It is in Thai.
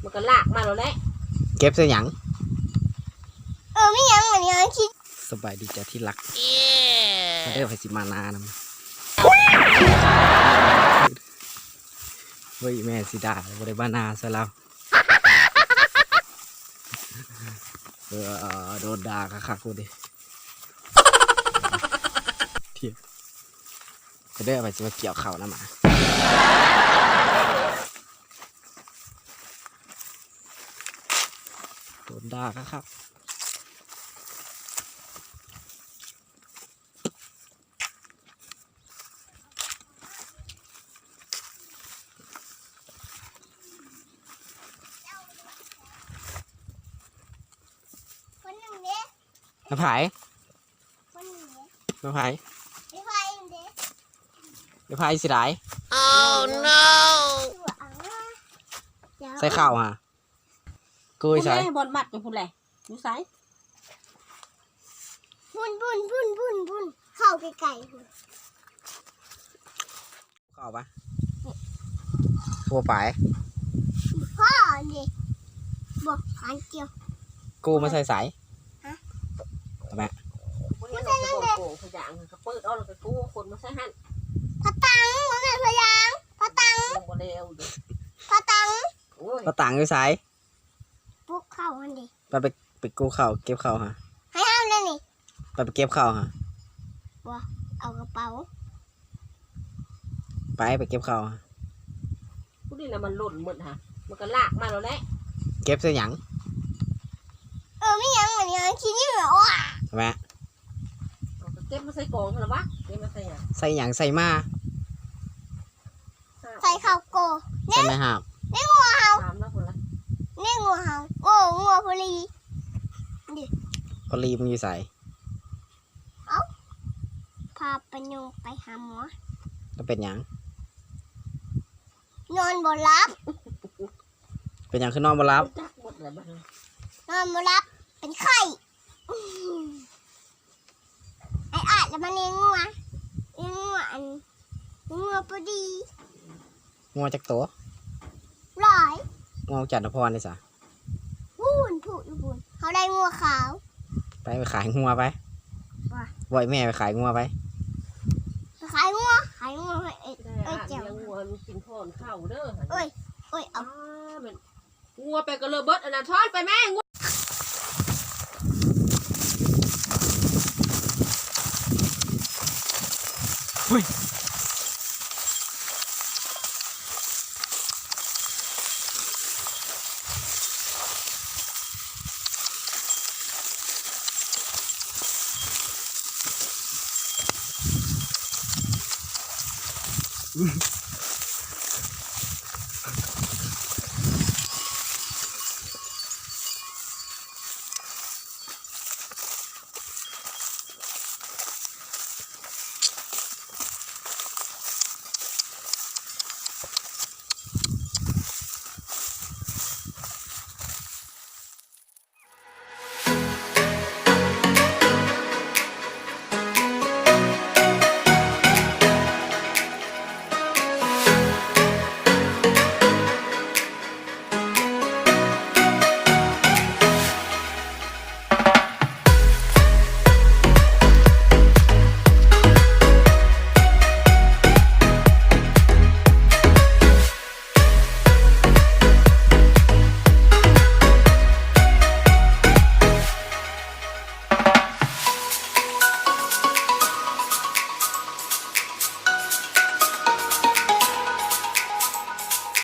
มันก็ลากมาแล้วแหละเก็บเสียหยังไม่ยังเหมือนยังคิดสบายดีจ้ะที่รักมาได้ไปสิมานานเฮ้ยแม่สิด่าบ่ได้บ้านาซะแล้วโดนด่าคักๆกูดิเทียบจะได้ไปจะมาเกี่ยวเข่านะหมาโดนด่าคักน้าไผ่น้าไผ่น้าไผ่สิได้ Oh no ใส่ข้าวฮะกุ้ยใส่บอลมัดอยู่พุ่นแหละอยู่ไสบุญเข้าไกลๆข้าวปะทั่วไปพ่อนี่บอกขันเกี่ยวกูมาใส่สายทำไมไม่ใช่นั่นเด็กพยางเขาเปิดเอาแล้วก็กู้คนมาใส่หั่นพะตังว่าไงพยางพะตังบ่เร็วดิพะตังก็ต่างอยู่สายปุ๊กเข้าอันดิไปกู้ข้าวเก็บข้าวฮะให้เอาเลยนี่ไปเก็บข้าวฮะว่าเอากระเป๋าไปเก็บข้าวฮะผู้นี่แหละมันหล่นหมดฮะมันก็ลากมาแล้วแหละเก็บเสียหยังไม่ยังเหมือนยังคิดนี่เหรอวะทำไมเก็บมาใส่กองเหรอวะเก็บมาใส่ยังใส่หยังใส่มาใส่ข้าวโกใส่ไหมฮะนี่งัวเห่าถามแล้วคนละนี่งัวเห่าโอ้งัวพลีดิพอรีมึงอยู่ใส่พาไปยงไปหาหมอก็เป็นหยังนอนบ่หลับเป็นหยังคือนอนบ่หลับนอนบ่หลับเป็นไข้ไอ้อาจจะมาเลี้ยงงัวอันงัวพอดีงัวจักตัวร้อยงัวจันทพรเลยสะพูนเขาได้งัวขาวไปขายงัวไปบ่อยแม่ไปขายงัวไปขายงัวเจ้างัวมันกินพ่อนข้าวเด้อเอ้ยเอางัวไปก็เลยเบิดอันนั้นทอดไปแม่งัวเฮ้ย